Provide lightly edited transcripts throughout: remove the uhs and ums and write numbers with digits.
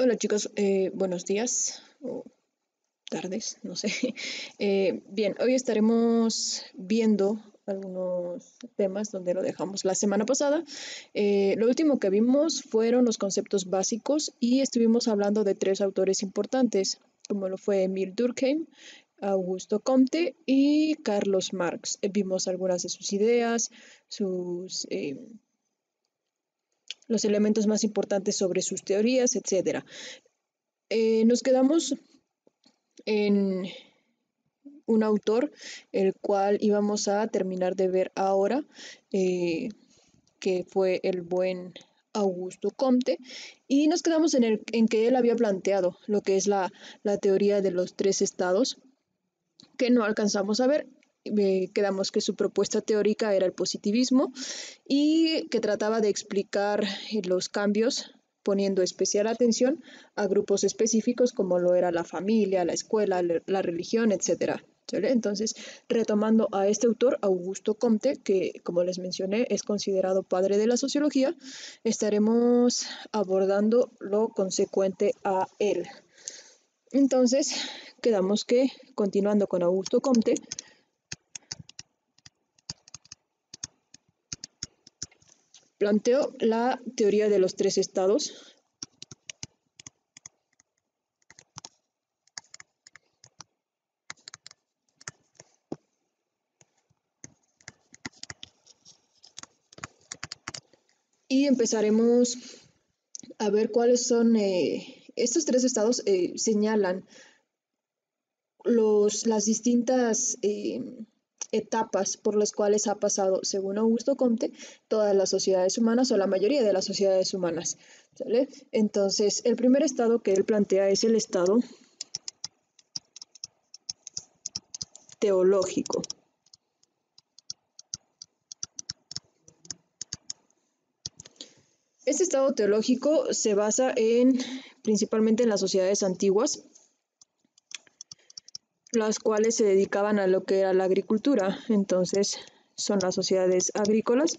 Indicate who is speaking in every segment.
Speaker 1: Hola chicos, buenos días o tardes, no sé. Bien, hoy estaremos viendo algunos temas donde lo dejamos la semana pasada. Lo último que vimos fueron los conceptos básicos y estuvimos hablando de tres autores importantes, como lo fue Emile Durkheim, Augusto Comte y Carlos Marx. Vimos algunas de sus ideas, los elementos más importantes sobre sus teorías, etcétera. Nos quedamos en un autor, el cual íbamos a terminar de ver ahora, eh, que fue el buen Augusto Comte, y nos quedamos en que él había planteado lo que es la teoría de los tres estados, que no alcanzamos a ver. Quedamos que su propuesta teórica era el positivismo y que trataba de explicar los cambios poniendo especial atención a grupos específicos como lo era la familia, la escuela, la religión, etcétera. Entonces, retomando a este autor, Augusto Comte, que como les mencioné es considerado padre de la sociología, estaremos abordando lo consecuente a él. Entonces, quedamos que, continuando con Augusto Comte, planteó la teoría de los tres estados, y empezaremos a ver cuáles son estos tres estados. Señalan las distintas etapas por las cuales ha pasado, según Augusto Comte, todas las sociedades humanas o la mayoría de las sociedades humanas. ¿Sale? Entonces, el primer estado que él plantea es el estado teológico. Este estado teológico se basa principalmente en las sociedades antiguas, las cuales se dedicaban a lo que era la agricultura. Entonces, son las sociedades agrícolas.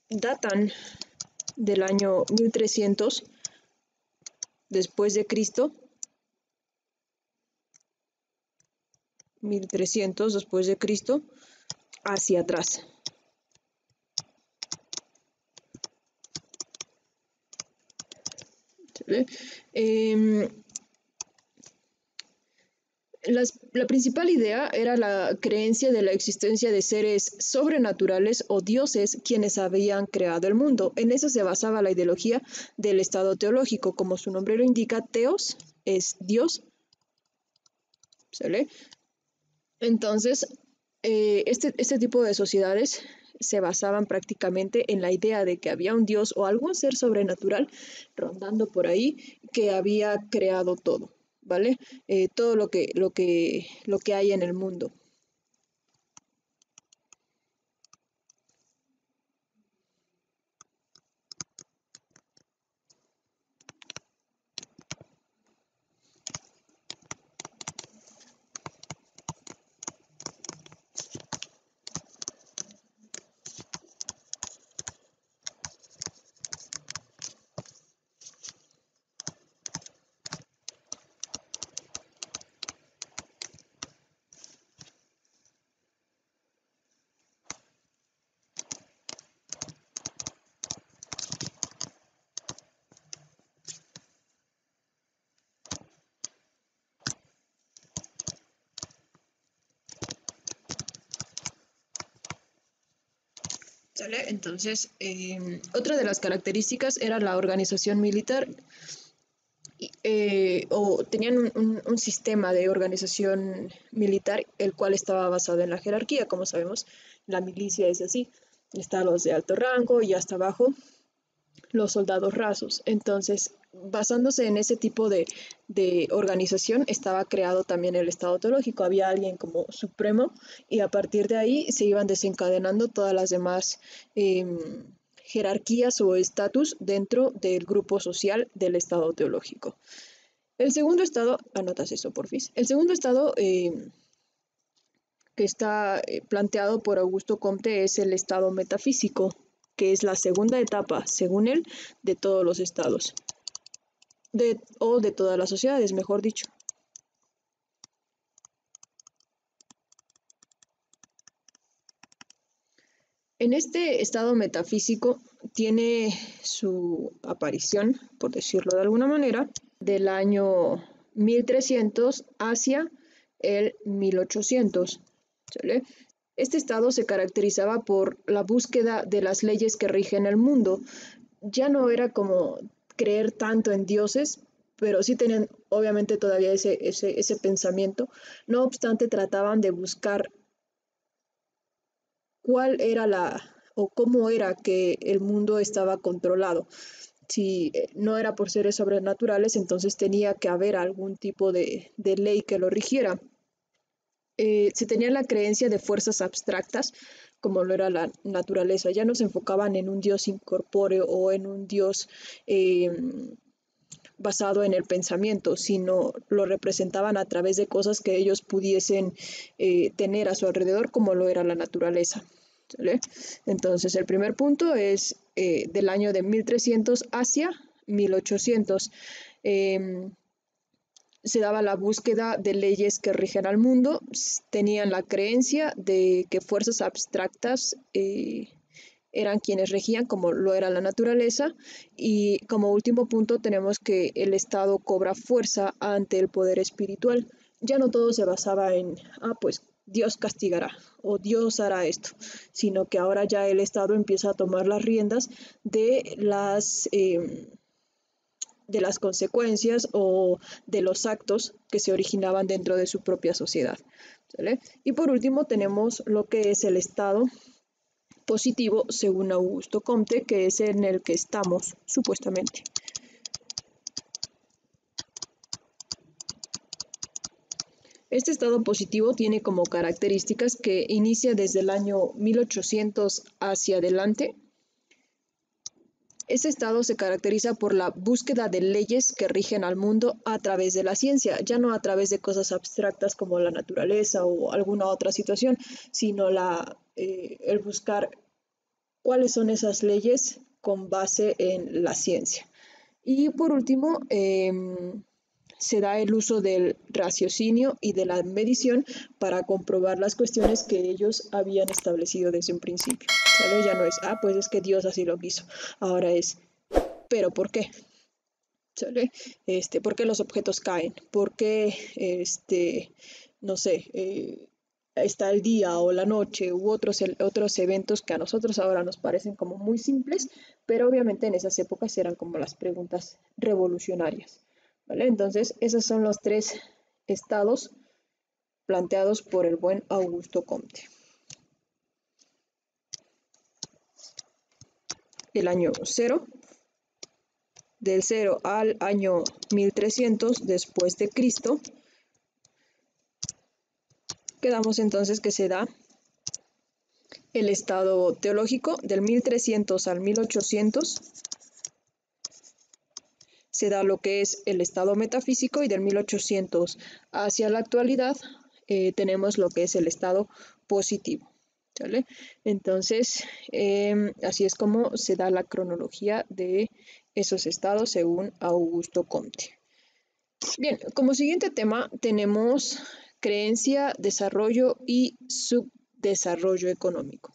Speaker 1: Datan del año 1300 después de Cristo, 1300 después de Cristo, hacia atrás. Eh, la principal idea era la creencia de la existencia de seres sobrenaturales o dioses quienes habían creado el mundo. En eso se basaba la ideología del estado teológico. Como su nombre lo indica, teos es Dios. ¿Sale? Entonces, este tipo de sociedades se basaban prácticamente en la idea de que había un dios o algún ser sobrenatural rondando por ahí que había creado todo, ¿vale? Todo lo que hay en el mundo. ¿Sale? Entonces, otra de las características era la organización militar, o tenían un sistema de organización militar, el cual estaba basado en la jerarquía. Como sabemos, la milicia es así, están los de alto rango y hasta abajo los soldados rasos. Entonces, basándose en ese tipo de organización, estaba creado también el Estado teológico. Había alguien como supremo y a partir de ahí se iban desencadenando todas las demás jerarquías o estatus dentro del grupo social del Estado teológico. El segundo estado, anotas eso porfis, el segundo estado que está planteado por Augusto Comte es el estado metafísico, que es la segunda etapa, según él, de todos los estados, o de todas las sociedades, mejor dicho. En este estado metafísico tiene su aparición, por decirlo de alguna manera, del año 1300 hacia el 1800. ¿Sale? Este estado se caracterizaba por la búsqueda de las leyes que rigen el mundo. Ya no era como creer tanto en dioses, pero sí tenían obviamente todavía ese pensamiento. No obstante, trataban de buscar cuál era o cómo era que el mundo estaba controlado. Si no era por seres sobrenaturales, entonces tenía que haber algún tipo de ley que lo rigiera. Se tenía la creencia de fuerzas abstractas, como lo era la naturaleza. Ya no se enfocaban en un dios incorpóreo o en un dios basado en el pensamiento, sino lo representaban a través de cosas que ellos pudiesen tener a su alrededor, como lo era la naturaleza. ¿Vale? Entonces, el primer punto es del año de 1300 hacia 1800. Se daba la búsqueda de leyes que rigen al mundo, tenían la creencia de que fuerzas abstractas eran quienes regían, como lo era la naturaleza, y como último punto tenemos que el Estado cobra fuerza ante el poder espiritual. Ya no todo se basaba en, pues Dios castigará o Dios hará esto, sino que ahora ya el Estado empieza a tomar las riendas de las consecuencias o de los actos que se originaban dentro de su propia sociedad. ¿Vale? Y por último tenemos lo que es el estado positivo según Augusto Comte, que es en el que estamos supuestamente. Este estado positivo tiene como características que inicia desde el año 1800 hacia adelante. Este estado se caracteriza por la búsqueda de leyes que rigen al mundo a través de la ciencia, ya no a través de cosas abstractas como la naturaleza o alguna otra situación, sino el buscar cuáles son esas leyes con base en la ciencia. Y por último, se da el uso del raciocinio y de la medición para comprobar las cuestiones que ellos habían establecido desde un principio. ¿Sale? Ya no es, pues es que Dios así lo quiso. Ahora es, ¿pero por qué? ¿Sale? ¿Por qué los objetos caen? ¿Por qué, no sé, está el día o la noche u otros eventos que a nosotros ahora nos parecen como muy simples, pero obviamente en esas épocas eran como las preguntas revolucionarias? ¿Vale? Entonces, esos son los tres estados planteados por el buen Augusto Comte. El año 0, del 0 al año 1300 después de Cristo, quedamos entonces que se da el estado teológico del 1300 al 1800, se da lo que es el estado metafísico y del 1800 hacia la actualidad tenemos lo que es el estado positivo. ¿Sale? Entonces, así es como se da la cronología de esos estados según Augusto Comte. Bien, como siguiente tema tenemos creencia, desarrollo y subdesarrollo económico.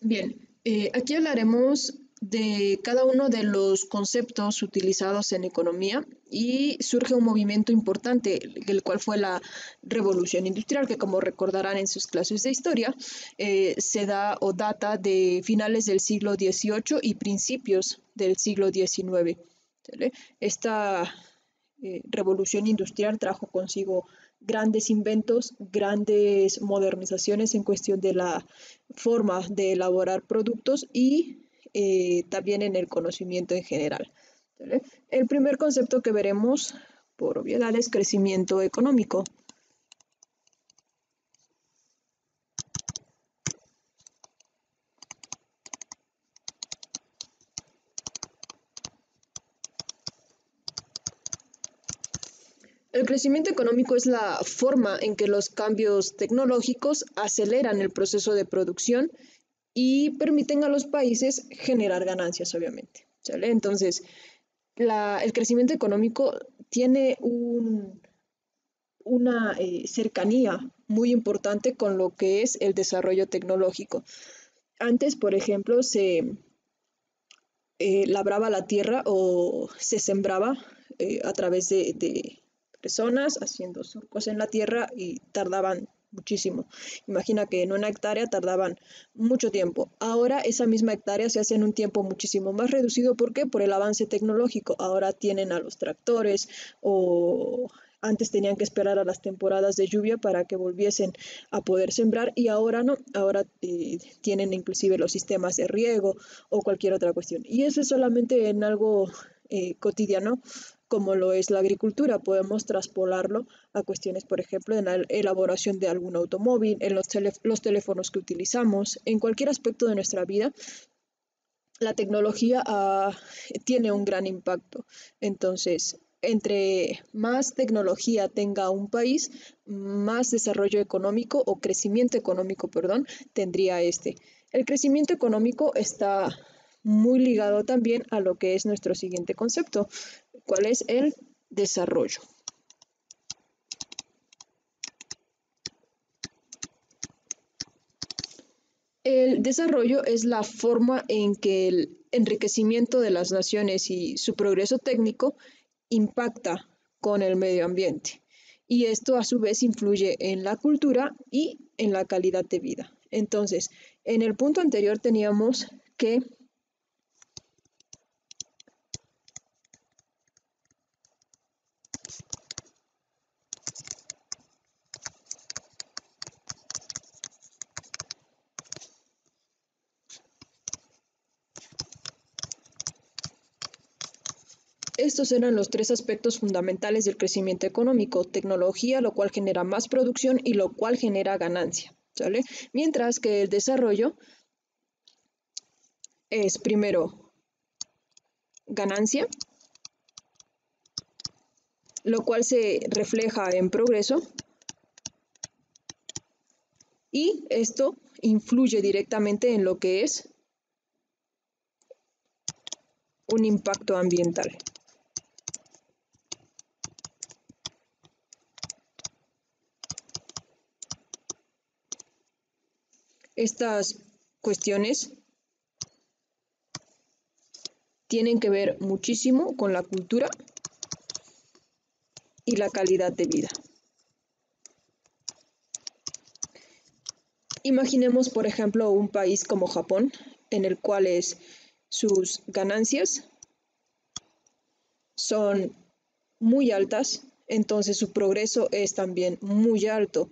Speaker 1: Bien, aquí hablaremos de cada uno de los conceptos utilizados en economía y surge un movimiento importante, el cual fue la revolución industrial, que como recordarán en sus clases de historia, se da o data de finales del siglo XVIII y principios del siglo XIX. ¿sale? Esta revolución industrial trajo consigo grandes inventos, grandes modernizaciones en cuestión de la forma de elaborar productos y también en el conocimiento en general. ¿Vale? El primer concepto que veremos, por obviedad, es crecimiento económico. El crecimiento económico es la forma en que los cambios tecnológicos aceleran el proceso de producción y permiten a los países generar ganancias, obviamente. ¿Sale? Entonces, el crecimiento económico tiene una cercanía muy importante con lo que es el desarrollo tecnológico. Antes, por ejemplo, se labraba la tierra o se sembraba a través de personas haciendo surcos en la tierra y tardaban muchísimo. Imagina que en una hectárea tardaban mucho tiempo. Ahora esa misma hectárea se hace en un tiempo muchísimo más reducido. ¿Por qué? Por el avance tecnológico. Ahora tienen a los tractores o antes tenían que esperar a las temporadas de lluvia para que volviesen a poder sembrar y ahora no, ahora tienen inclusive los sistemas de riego o cualquier otra cuestión. Y eso es solamente en algo cotidiano como lo es la agricultura. Podemos traspolarlo a cuestiones, por ejemplo, en la elaboración de algún automóvil, en los teléfonos que utilizamos, en cualquier aspecto de nuestra vida. La tecnología tiene un gran impacto. Entonces, entre más tecnología tenga un país, más desarrollo económico o crecimiento económico, perdón, tendría este. El crecimiento económico está muy ligado también a lo que es nuestro siguiente concepto, ¿cuál es el desarrollo? El desarrollo es la forma en que el enriquecimiento de las naciones y su progreso técnico impacta con el medio ambiente. Y esto a su vez influye en la cultura y en la calidad de vida. Entonces, en el punto anterior teníamos que estos eran los tres aspectos fundamentales del crecimiento económico: tecnología, lo cual genera más producción y lo cual genera ganancia, ¿sale? Mientras que el desarrollo es primero ganancia, lo cual se refleja en progreso y esto influye directamente en lo que es un impacto ambiental. Estas cuestiones tienen que ver muchísimo con la cultura y la calidad de vida. Imaginemos, por ejemplo, un país como Japón, en el cual sus ganancias son muy altas, entonces su progreso es también muy alto.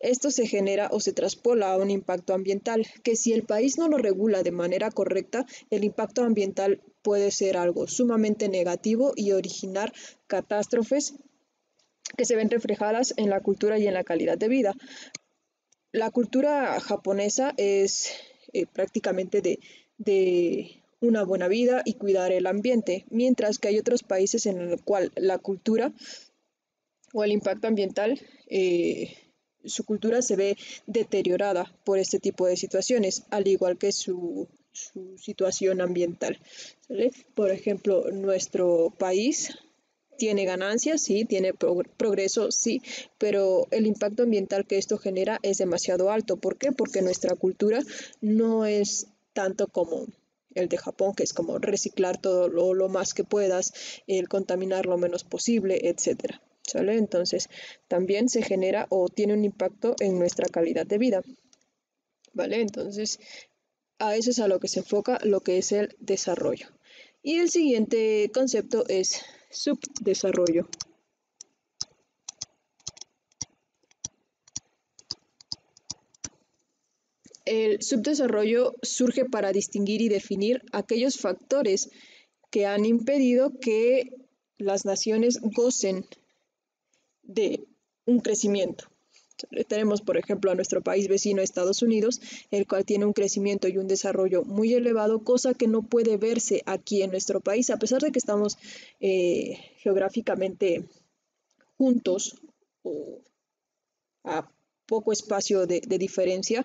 Speaker 1: Esto se genera o se traspola a un impacto ambiental, que si el país no lo regula de manera correcta, el impacto ambiental puede ser algo sumamente negativo y originar catástrofes que se ven reflejadas en la cultura y en la calidad de vida. La cultura japonesa es prácticamente de una buena vida y cuidar el ambiente, mientras que hay otros países en el cual la cultura o el impacto ambiental, su cultura se ve deteriorada por este tipo de situaciones, al igual que su situación ambiental, ¿sale? Por ejemplo, nuestro país tiene ganancias, sí, tiene progreso, sí, pero el impacto ambiental que esto genera es demasiado alto. ¿Por qué? Porque nuestra cultura no es tanto como el de Japón, que es como reciclar todo lo más que puedas, el contaminar lo menos posible, etcétera. ¿Sale? Entonces, también se genera o tiene un impacto en nuestra calidad de vida. ¿Vale? Entonces, a eso es a lo que se enfoca lo que es el desarrollo. Y el siguiente concepto es subdesarrollo. El subdesarrollo surge para distinguir y definir aquellos factores que han impedido que las naciones gocen de un crecimiento. Tenemos, por ejemplo, a nuestro país vecino, Estados Unidos, el cual tiene un crecimiento y un desarrollo muy elevado, cosa que no puede verse aquí en nuestro país, a pesar de que estamos geográficamente juntos o a poco espacio de diferencia.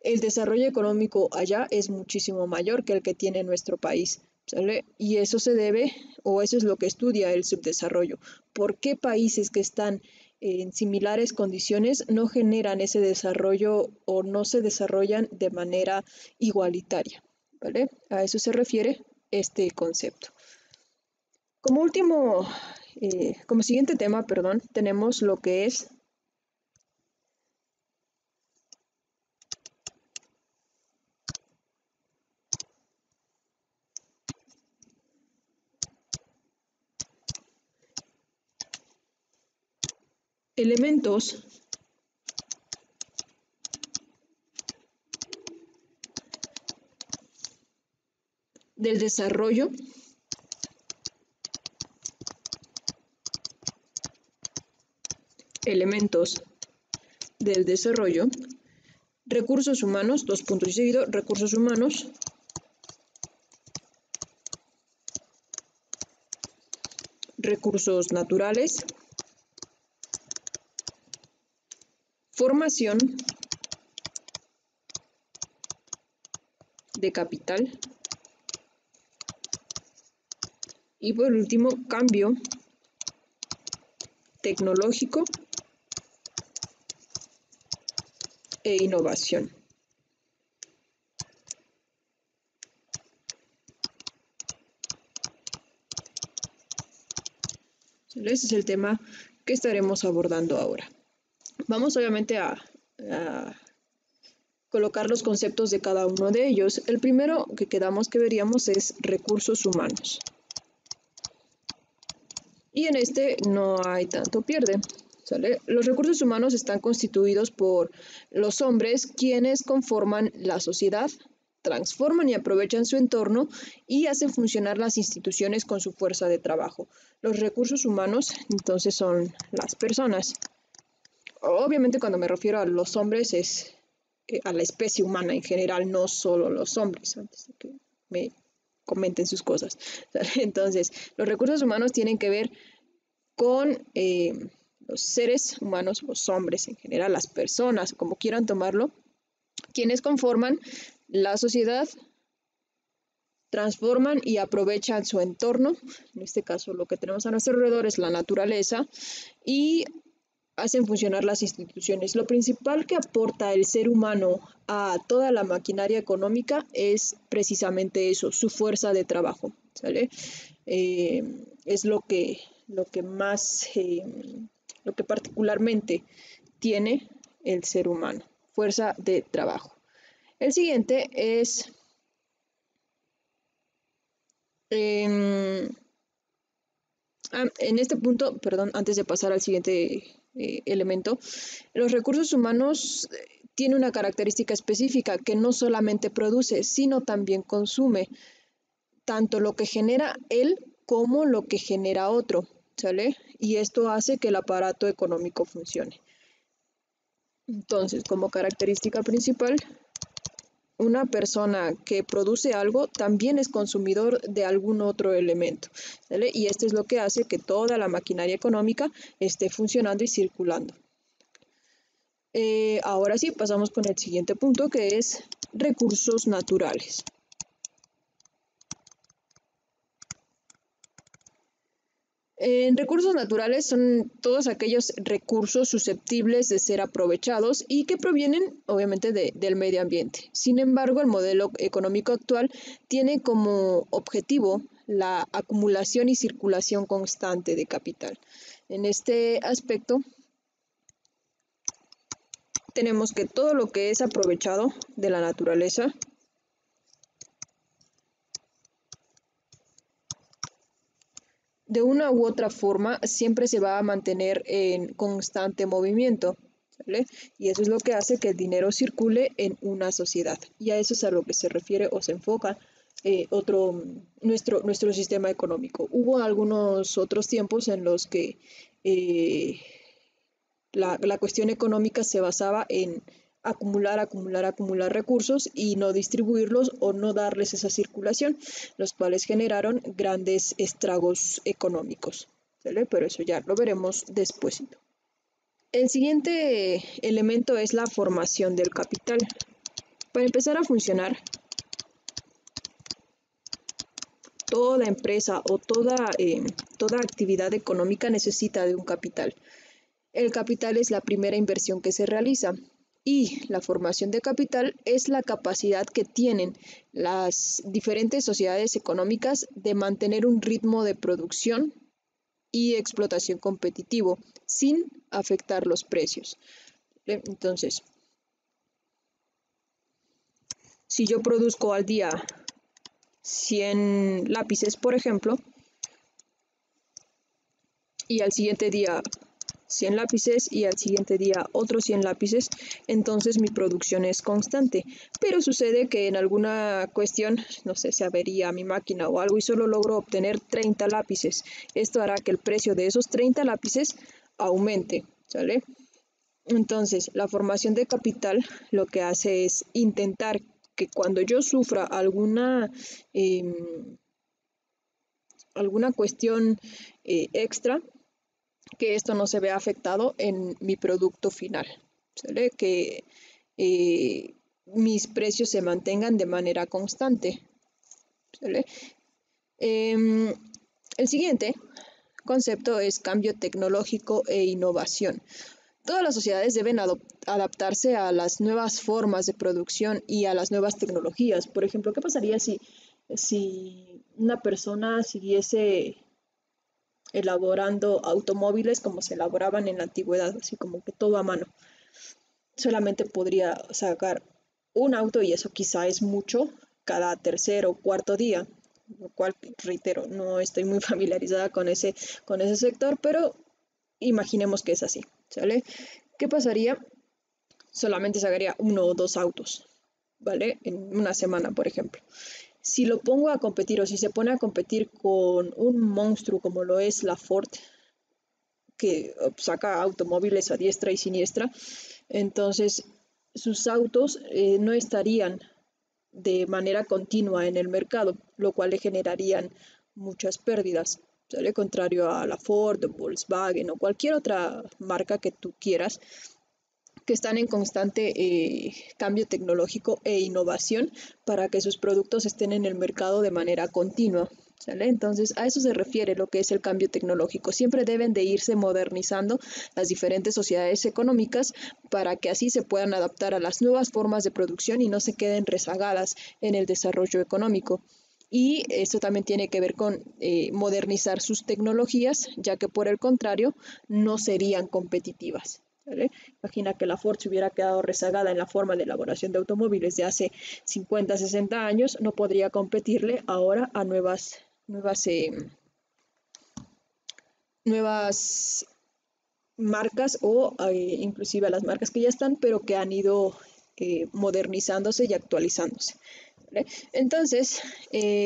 Speaker 1: El desarrollo económico allá es muchísimo mayor que el que tiene nuestro país, ¿sale? Y eso se debe, o eso es lo que estudia el subdesarrollo. ¿Por qué países que están en similares condiciones no generan ese desarrollo o no se desarrollan de manera igualitaria? ¿Vale? A eso se refiere este concepto. Como último, como siguiente tema, perdón, tenemos lo que es elementos del desarrollo elementos del desarrollo, recursos humanos, dos puntos y seguido, recursos humanos, recursos naturales, formación de capital y por último, cambio tecnológico e innovación. Ese es el tema que estaremos abordando ahora. Vamos obviamente a colocar los conceptos de cada uno de ellos. El primero que quedamos que veríamos es recursos humanos. Y en este no hay tanto pierde. ¿Sale? Los recursos humanos están constituidos por los hombres quienes conforman la sociedad, transforman y aprovechan su entorno y hacen funcionar las instituciones con su fuerza de trabajo. Los recursos humanos entonces son las personas. Obviamente cuando me refiero a los hombres es a la especie humana en general, no solo los hombres, antes de que me comenten sus cosas. Entonces, los recursos humanos tienen que ver con los seres humanos, los hombres en general, las personas, como quieran tomarlo, quienes conforman la sociedad, transforman y aprovechan su entorno, en este caso lo que tenemos a nuestro alrededor es la naturaleza, y hacen funcionar las instituciones. Lo principal que aporta el ser humano a toda la maquinaria económica es precisamente eso, su fuerza de trabajo, ¿sale? Es lo que más, lo que particularmente tiene el ser humano, fuerza de trabajo. El siguiente es en este punto, perdón, antes de pasar al siguiente elemento, los recursos humanos tienen una característica específica que no solamente produce, sino también consume, tanto lo que genera él como lo que genera otro, ¿sale? Y esto hace que el aparato económico funcione. Entonces, como característica principal, una persona que produce algo también es consumidor de algún otro elemento, ¿vale? Y esto es lo que hace que toda la maquinaria económica esté funcionando y circulando. Ahora sí, pasamos con el siguiente punto, que es recursos naturales. En recursos naturales son todos aquellos recursos susceptibles de ser aprovechados y que provienen obviamente del medio ambiente. Sin embargo, el modelo económico actual tiene como objetivo la acumulación y circulación constante de capital. En este aspecto, tenemos que todo lo que es aprovechado de la naturaleza de una u otra forma siempre se va a mantener en constante movimiento, ¿vale? Y eso es lo que hace que el dinero circule en una sociedad. Y a eso es a lo que se refiere o se enfoca nuestro sistema económico. Hubo algunos otros tiempos en los que la cuestión económica se basaba en acumular recursos y no distribuirlos o no darles esa circulación, los cuales generaron grandes estragos económicos, ¿vale? Pero eso ya lo veremos después. El siguiente elemento es la formación del capital. Para empezar a funcionar, toda empresa o toda actividad económica necesita de un capital. El capital es la primera inversión que se realiza y la formación de capital es la capacidad que tienen las diferentes sociedades económicas de mantener un ritmo de producción y explotación competitivo sin afectar los precios. Entonces, si yo produzco al día 100 lápices, por ejemplo, y al siguiente día 100 lápices y al siguiente día otros 100 lápices, entonces mi producción es constante. Pero sucede que en alguna cuestión, no sé, se avería mi máquina o algo y solo logro obtener 30 lápices. Esto hará que el precio de esos 30 lápices aumente, ¿sale? Entonces, la formación de capital lo que hace es intentar que cuando yo sufra alguna cuestión extra, que esto no se vea afectado en mi producto final, ¿sale? Que mis precios se mantengan de manera constante, ¿sale? El siguiente concepto es cambio tecnológico e innovación. Todas las sociedades deben adaptarse a las nuevas formas de producción y a las nuevas tecnologías. Por ejemplo, ¿qué pasaría si una persona siguiese elaborando automóviles como se elaboraban en la antigüedad, así como que todo a mano? Solamente podría sacar un auto y eso quizá es mucho cada tercer o cuarto día, lo cual, reitero, no estoy muy familiarizada con ese sector, pero imaginemos que es así, ¿sale? ¿Qué pasaría? Solamente sacaría uno o dos autos, ¿vale? En una semana, por ejemplo. Si lo pongo a competir o si se pone a competir con un monstruo como lo es la Ford, que saca automóviles a diestra y siniestra, entonces sus autos no estarían de manera continua en el mercado, lo cual le generarían muchas pérdidas. ¿Sale? Contrario a la Ford, Volkswagen o cualquier otra marca que tú quieras, que están en constante cambio tecnológico e innovación para que sus productos estén en el mercado de manera continua. ¿Sale? Entonces, a eso se refiere lo que es el cambio tecnológico. Siempre deben de irse modernizando las diferentes sociedades económicas para que así se puedan adaptar a las nuevas formas de producción y no se queden rezagadas en el desarrollo económico. Y esto también tiene que ver con modernizar sus tecnologías, ya que por el contrario no serían competitivas. ¿Vale? Imagina que la Ford se hubiera quedado rezagada en la forma de elaboración de automóviles de hace 50, 60 años, no podría competirle ahora a nuevas marcas o inclusive a las marcas que ya están, pero que han ido modernizándose y actualizándose. ¿Vale? Entonces,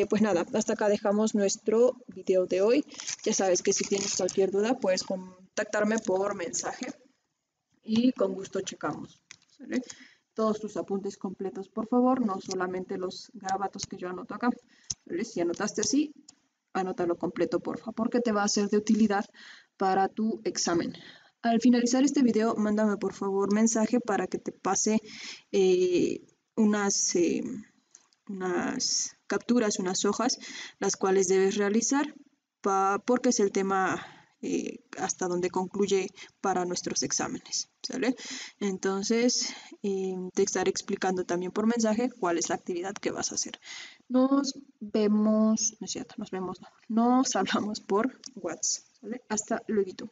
Speaker 1: pues nada, hasta acá dejamos nuestro video de hoy. Ya sabes que si tienes cualquier duda, puedes contactarme por mensaje y con gusto checamos. ¿Sale? Todos tus apuntes completos, por favor, no solamente los garabatos que yo anoto acá. ¿Vale? Si anotaste así, anótalo completo, por favor, porque te va a ser de utilidad para tu examen. Al finalizar este video, mándame por favor mensaje para que te pase unas capturas, unas hojas, las cuales debes realizar, porque es el tema hasta donde concluye para nuestros exámenes, ¿sale? Entonces, te estaré explicando también por mensaje cuál es la actividad que vas a hacer. Nos vemos, no es cierto, nos vemos, no, nos hablamos por WhatsApp, ¿sale? Hasta luego.